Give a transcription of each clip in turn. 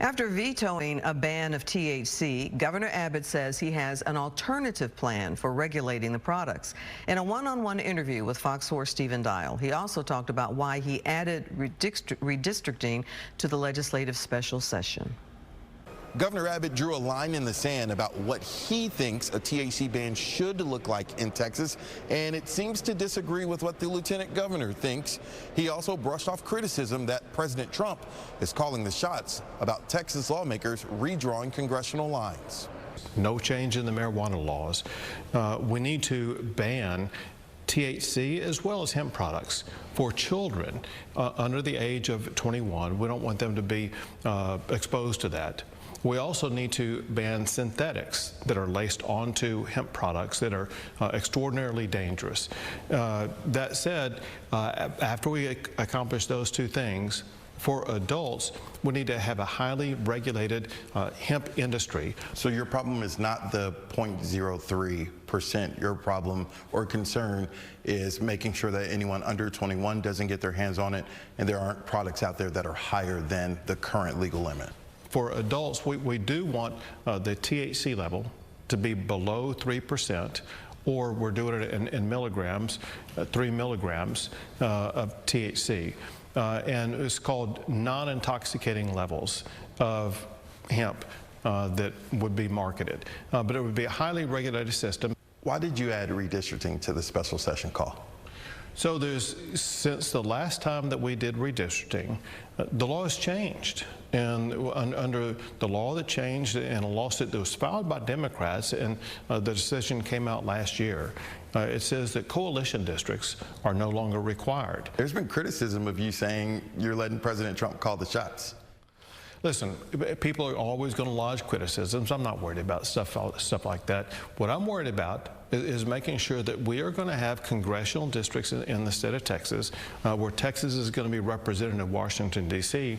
After vetoing a ban of THC, Governor Abbott says he has an alternative plan for regulating the products. In a one-on-one interview with Fox 4's Stephen Dial, he also talked about why he added redistricting to the legislative special session. Governor Abbott drew a line in the sand about what he thinks a THC ban should look like in Texas, and it seems to disagree with what the lieutenant governor thinks. He also brushed off criticism that President Trump is calling the shots about Texas lawmakers redrawing congressional lines. No change in the marijuana laws. We need to ban THC as well as hemp products for children under the age of 21. We don't want them to be exposed to that. We also need to ban synthetics that are laced onto hemp products that are extraordinarily dangerous. That said, after we accomplish those two things, for adults, we need to have a highly regulated hemp industry. So your problem is not the 0.03%. Your problem or concern is making sure that anyone under 21 doesn't get their hands on it, and there aren't products out there that are higher than the current legal limit. For adults, we do want the THC level to be below 3%, or we're doing it in milligrams, 3 milligrams of THC. And it's called non-intoxicating levels of hemp that would be marketed. But it would be a highly regulated system. Why did you add redistricting to the special session call? So since the last time that we did redistricting, the law has changed. And under the law that changed in a lawsuit that was filed by Democrats, and the decision came out last year, it says that coalition districts are no longer required. There's been criticism of you saying you're letting President Trump call the shots. Listen, people are always going to lodge criticisms. I'm not worried about stuff like that. What I'm worried about is making sure that we are going to have congressional districts in the state of Texas, where Texas is going to be represented in Washington, D.C.,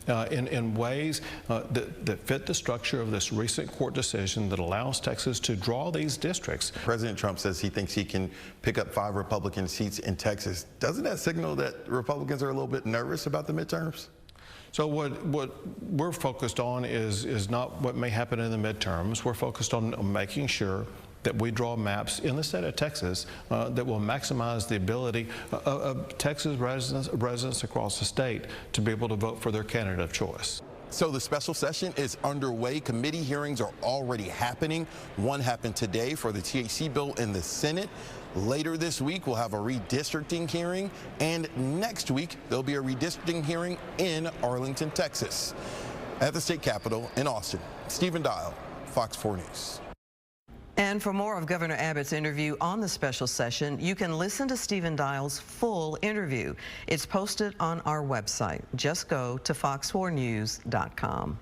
in ways that fit the structure of this recent court decision that allows Texas to draw these districts. President Trump says he thinks he can pick up 5 Republican seats in Texas. Doesn't that signal that Republicans are a little bit nervous about the midterms? So what we're focused on is not what may happen in the midterms. We're focused on making sure that we draw maps in the state of Texas that will maximize the ability of Texas residents across the state to be able to vote for their candidate of choice. So the special session is underway. Committee hearings are already happening. One happened today for the THC bill in the Senate. Later this week, we'll have a redistricting hearing, and next week, there'll be a redistricting hearing in Arlington, Texas. At the state capitol in Austin, Stephen Dial, Fox 4 News. And for more of Governor Abbott's interview on the special session, you can listen to Stephen Dial's full interview. It's posted on our website. Just go to fox4news.com.